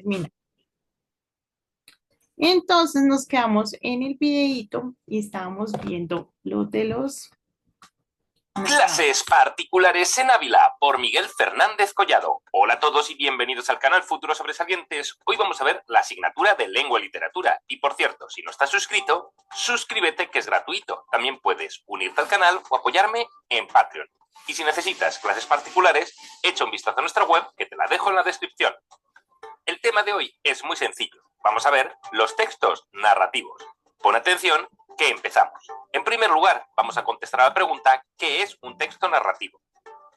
terminar. Entonces nos quedamos en el videíto y estábamos viendo lo de los Clases particulares en Ávila por Miguel Fernández Collado. Hola a todos y bienvenidos al canal Futuros Sobresalientes. Hoy vamos a ver la asignatura de Lengua y Literatura. Y por cierto, si no estás suscrito, suscríbete que es gratuito. También puedes unirte al canal o apoyarme en Patreon. Y si necesitas clases particulares, echa un vistazo a nuestra web que te la dejo en la descripción. El tema de hoy es muy sencillo. Vamos a ver los textos narrativos. Pon atención que empezamos. En primer lugar, vamos a contestar a la pregunta ¿qué es un texto narrativo?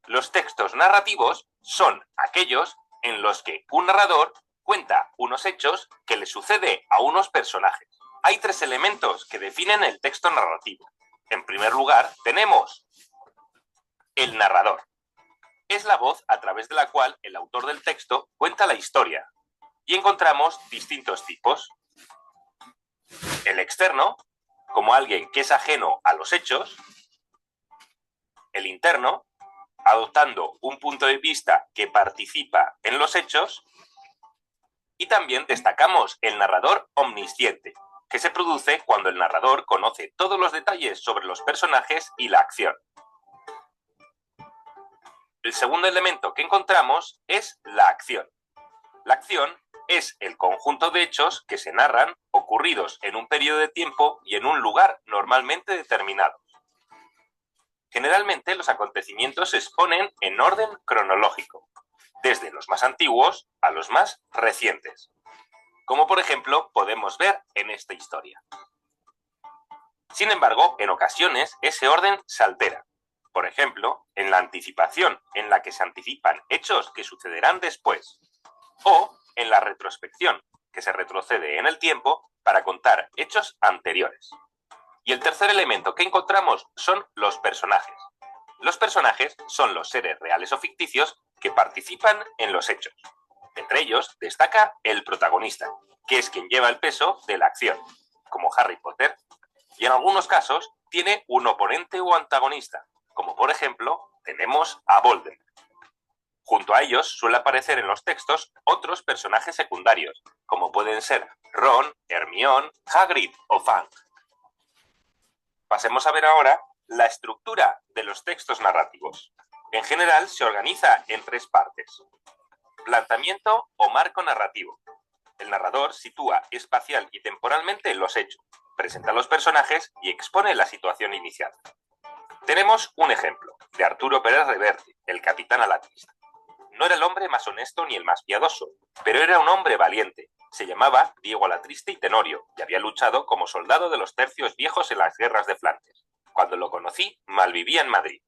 Los textos narrativos son aquellos en los que un narrador cuenta unos hechos que le sucede a unos personajes. Hay tres elementos que definen el texto narrativo. En primer lugar, tenemos el narrador. Es la voz a través de la cual el autor del texto cuenta la historia. Y encontramos distintos tipos. El externo, como alguien que es ajeno a los hechos. El interno, adoptando un punto de vista que participa en los hechos. Y también destacamos el narrador omnisciente, que se produce cuando el narrador conoce todos los detalles sobre los personajes y la acción. El segundo elemento que encontramos es la acción. La acción es el conjunto de hechos que se narran ocurridos en un periodo de tiempo y en un lugar normalmente determinado. Generalmente los acontecimientos se exponen en orden cronológico, desde los más antiguos a los más recientes, como por ejemplo podemos ver en esta historia. Sin embargo, en ocasiones ese orden se altera. Por ejemplo, en la anticipación, en la que se anticipan hechos que sucederán después, o en la retrospección, que se retrocede en el tiempo para contar hechos anteriores. Y el tercer elemento que encontramos son los personajes. Los personajes son los seres reales o ficticios que participan en los hechos. Entre ellos destaca el protagonista, que es quien lleva el peso de la acción, como Harry Potter. Y en algunos casos tiene un oponente o antagonista, como por ejemplo tenemos a Voldemort. Junto a ellos suele aparecer en los textos otros personajes secundarios, como pueden ser Ron, Hermione, Hagrid o Fang. Pasemos a ver ahora la estructura de los textos narrativos. En general se organiza en tres partes. Planteamiento o marco narrativo. El narrador sitúa espacial y temporalmente los hechos, presenta a los personajes y expone la situación inicial. Tenemos un ejemplo de Arturo Pérez Reverte, el capitán Alatriste. No era el hombre más honesto ni el más piadoso, pero era un hombre valiente. Se llamaba Diego Alatriste y Tenorio y había luchado como soldado de los tercios viejos en las guerras de Flandes. Cuando lo conocí, malvivía en Madrid.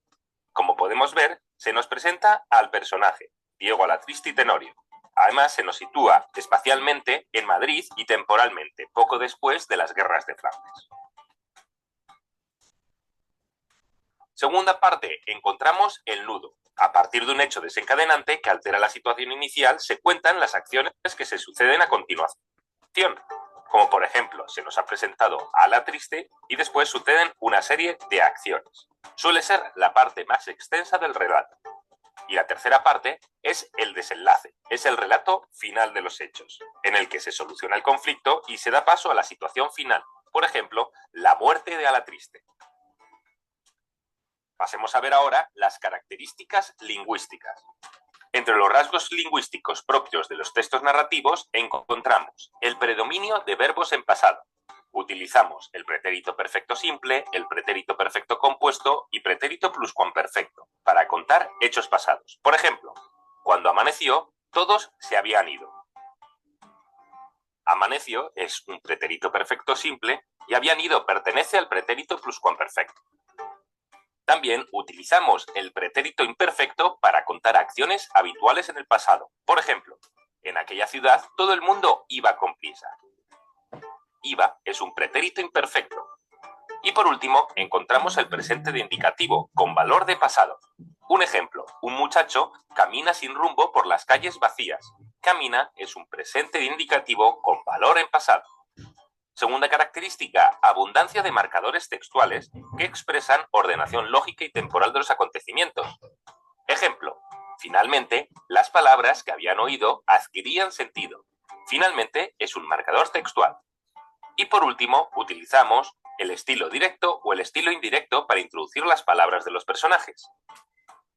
Como podemos ver, se nos presenta al personaje, Diego Alatriste y Tenorio. Además, se nos sitúa espacialmente en Madrid y temporalmente, poco después de las guerras de Flandes. Segunda parte, encontramos el nudo. A partir de un hecho desencadenante que altera la situación inicial, se cuentan las acciones que se suceden a continuación. Como por ejemplo, se nos ha presentado a Alatriste y después suceden una serie de acciones. Suele ser la parte más extensa del relato. Y la tercera parte es el desenlace, es el relato final de los hechos, en el que se soluciona el conflicto y se da paso a la situación final. Por ejemplo, la muerte de Alatriste. Pasemos a ver ahora las características lingüísticas. Entre los rasgos lingüísticos propios de los textos narrativos encontramos el predominio de verbos en pasado. Utilizamos el pretérito perfecto simple, el pretérito perfecto compuesto y pretérito pluscuamperfecto para contar hechos pasados. Por ejemplo, cuando amaneció, todos se habían ido. Amaneció es un pretérito perfecto simple y habían ido pertenece al pretérito pluscuamperfecto. También utilizamos el pretérito imperfecto para contar acciones habituales en el pasado. Por ejemplo, en aquella ciudad todo el mundo iba con prisa. Iba es un pretérito imperfecto. Y por último, encontramos el presente de indicativo, con valor de pasado. Un ejemplo, un muchacho camina sin rumbo por las calles vacías. Camina es un presente de indicativo con valor en pasado. Segunda característica, abundancia de marcadores textuales que expresan ordenación lógica y temporal de los acontecimientos. Ejemplo, finalmente, las palabras que habían oído adquirían sentido. Finalmente, es un marcador textual. Y por último, utilizamos el estilo directo o el estilo indirecto para introducir las palabras de los personajes.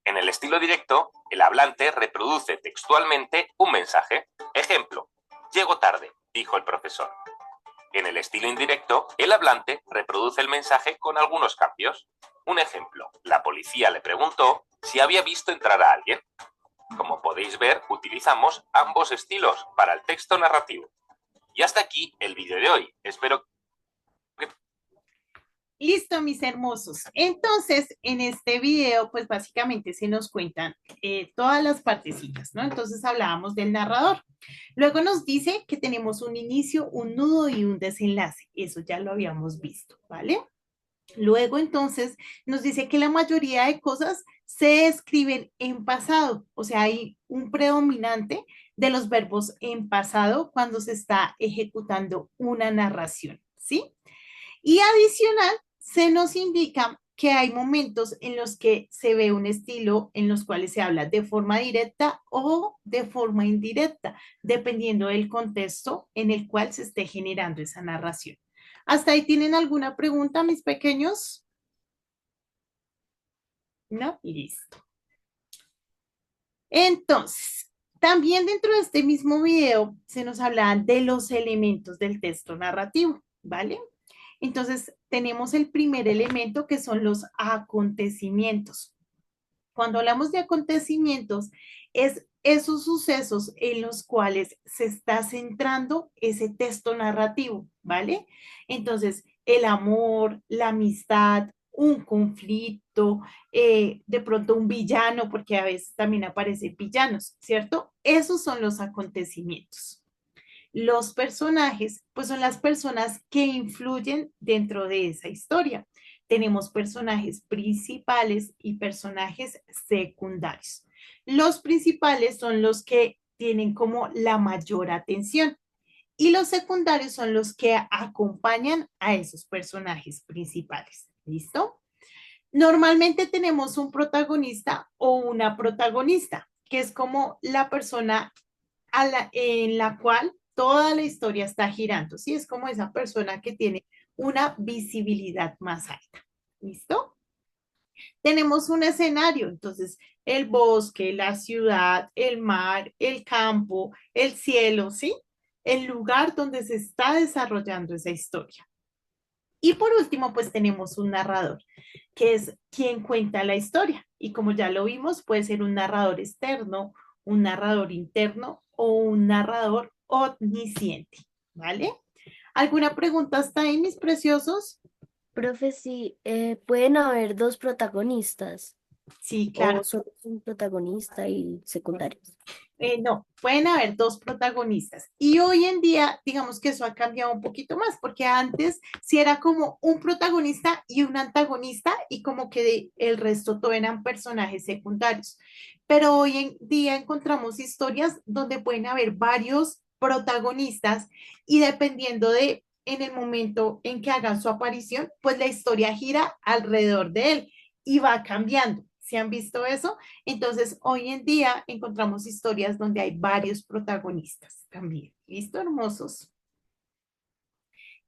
En el estilo directo, el hablante reproduce textualmente un mensaje. Ejemplo, llego tarde, dijo el profesor. En el estilo indirecto, el hablante reproduce el mensaje con algunos cambios. Un ejemplo, la policía le preguntó si había visto entrar a alguien. Como podéis ver, utilizamos ambos estilos para el texto narrativo. Y hasta aquí el vídeo de hoy. Espero que... Listo, mis hermosos. Entonces, en este video, pues básicamente se nos cuentan todas las partecitas, ¿no? Entonces hablábamos del narrador. Luego nos dice que tenemos un inicio, un nudo y un desenlace. Eso ya lo habíamos visto, ¿vale? Luego entonces nos dice que la mayoría de cosas se escriben en pasado, o sea, hay un predominante de los verbos en pasado cuando se está ejecutando una narración, ¿sí? Y adicional, se nos indica que hay momentos en los que se ve un estilo en los cuales se habla de forma directa o de forma indirecta, dependiendo del contexto en el cual se esté generando esa narración. ¿Hasta ahí tienen alguna pregunta, mis pequeños? ¿No? Listo. Entonces, también dentro de este mismo video se nos habla de los elementos del texto narrativo, ¿vale? Entonces, tenemos el primer elemento que son los acontecimientos. Cuando hablamos de acontecimientos, es esos sucesos en los cuales se está centrando ese texto narrativo, ¿vale? Entonces, el amor, la amistad, un conflicto, de pronto un villano, porque a veces también aparecen villanos, ¿cierto? Esos son los acontecimientos. Los personajes, pues son las personas que influyen dentro de esa historia. Tenemos personajes principales y personajes secundarios. Los principales son los que tienen como la mayor atención y los secundarios son los que acompañan a esos personajes principales. ¿Listo? Normalmente tenemos un protagonista o una protagonista, que es como la persona en la cual toda la historia está girando, ¿sí? Es como esa persona que tiene una visibilidad más alta. ¿Listo? Tenemos un escenario, entonces el bosque, la ciudad, el mar, el campo, el cielo, ¿sí? El lugar donde se está desarrollando esa historia. Y por último, pues tenemos un narrador, que es quien cuenta la historia. Y como ya lo vimos, puede ser un narrador externo, un narrador interno o un narrador omnisciente, ¿vale? ¿Alguna pregunta hasta ahí, mis preciosos? Profe, sí, pueden haber dos protagonistas Sí, o claro. solo es un protagonista y secundarios. No, pueden haber dos protagonistas. Y hoy en día, digamos que eso ha cambiado un poquito más, porque antes sí era como un protagonista y un antagonista y como que el resto todo eran personajes secundarios. Pero hoy en día encontramos historias donde pueden haber varios protagonistas y dependiendo de en el momento en que hagan su aparición, pues la historia gira alrededor de él y va cambiando. ¿Se han visto eso? Entonces, hoy en día encontramos historias donde hay varios protagonistas también. ¿Listo, hermosos?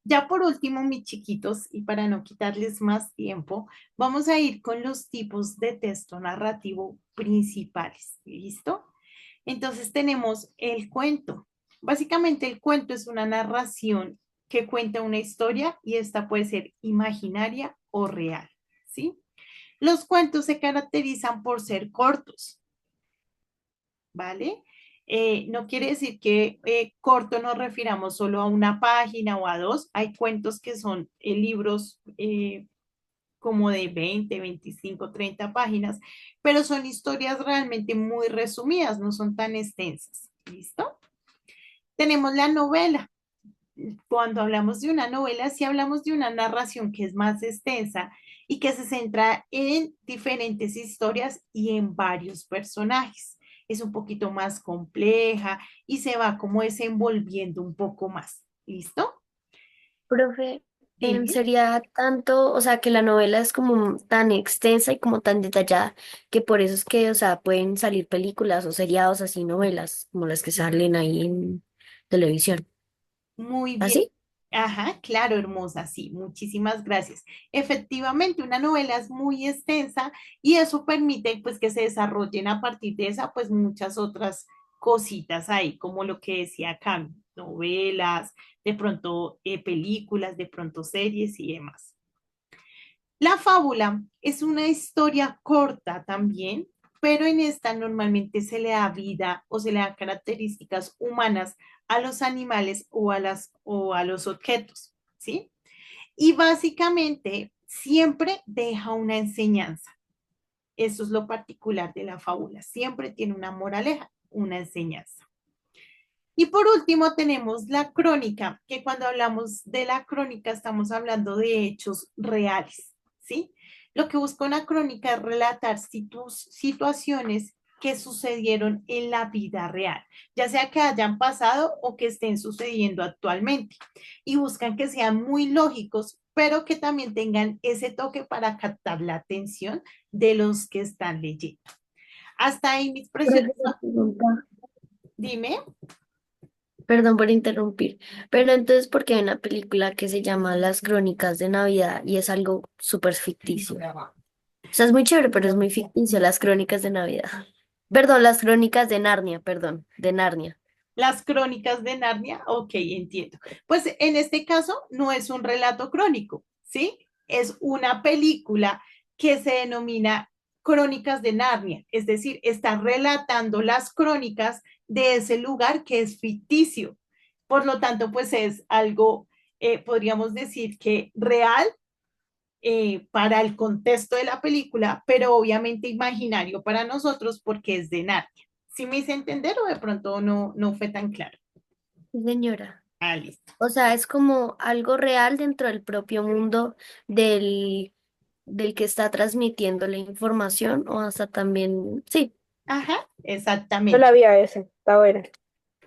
Ya por último, mis chiquitos, y para no quitarles más tiempo, vamos a ir con los tipos de texto narrativo principales. ¿Listo? Entonces tenemos el cuento. Básicamente el cuento es una narración que cuenta una historia y esta puede ser imaginaria o real. ¿Sí? Los cuentos se caracterizan por ser cortos, ¿vale? No quiere decir que corto nos refiramos solo a una página o a dos. Hay cuentos que son libros como de 20, 25, 30 páginas, pero son historias realmente muy resumidas, no son tan extensas. ¿Listo? Tenemos la novela. Cuando hablamos de una novela, sí hablamos de una narración que es más extensa y que se centra en diferentes historias y en varios personajes. Es un poquito más compleja y se va como desenvolviendo un poco más. ¿Listo? Profe, Dime. sería tanto, o sea, que la novela es como tan extensa y como tan detallada que por eso es que, o sea, pueden salir películas o seriados así, novelas, como las que salen ahí en televisión. Muy bien. ¿Así? Ajá, claro, hermosa, sí, muchísimas gracias. Efectivamente, una novela es muy extensa y eso permite pues que se desarrollen a partir de esa pues muchas otras cositas ahí, como lo que decía Cami, novelas, de pronto películas, de pronto series y demás. La fábula es una historia corta también, pero en esta normalmente se le da vida o se le da características humanas a los animales o a los objetos, ¿sí? Y básicamente siempre deja una enseñanza. Eso es lo particular de la fábula. Siempre tiene una moraleja, una enseñanza. Y por último tenemos la crónica, que cuando hablamos de la crónica estamos hablando de hechos reales, ¿sí? Lo que busca una crónica es relatar situaciones que sucedieron en la vida real, ya sea que hayan pasado o que estén sucediendo actualmente. Y buscan que sean muy lógicos, pero que también tengan ese toque para captar la atención de los que están leyendo. Hasta ahí mis Profe, preciosos. una pregunta. Dime. Perdón por interrumpir, pero entonces, ¿por qué hay una película que se llama Las Crónicas de Navidad y es algo súper ficticio? O sea, es muy chévere, pero es muy ficticio, Las Crónicas de Navidad. Perdón, Las Crónicas de Narnia, perdón, de Narnia. Las crónicas de Narnia, ok, entiendo. Pues en este caso no es un relato crónico, ¿sí? Es una película que se denomina Crónicas de Narnia, es decir, está relatando las crónicas de ese lugar que es ficticio. Por lo tanto, pues es algo, podríamos decir que real para el contexto de la película, pero obviamente imaginario para nosotros porque es de Narnia. ¿Sí me hice entender o de pronto no fue tan claro? Sí, señora. Ah, listo. O sea, es como algo real dentro del propio mundo del, del que está transmitiendo la información o hasta también, sí, Ajá, No la exactamente. había ese, está buena.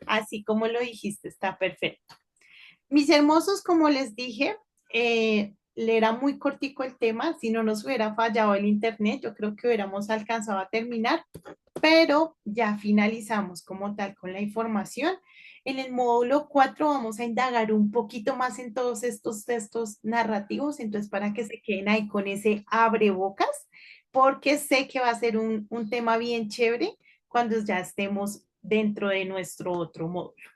Así como lo dijiste, está perfecto. Mis hermosos, como les dije, le era muy cortico el tema. Si no nos hubiera fallado el internet, yo creo que hubiéramos alcanzado a terminar, pero ya finalizamos como tal con la información. En el módulo 4 vamos a indagar un poquito más en todos estos textos narrativos, entonces para que se queden ahí con ese abrebocas, porque sé que va a ser un tema bien chévere cuando ya estemos dentro de nuestro otro módulo.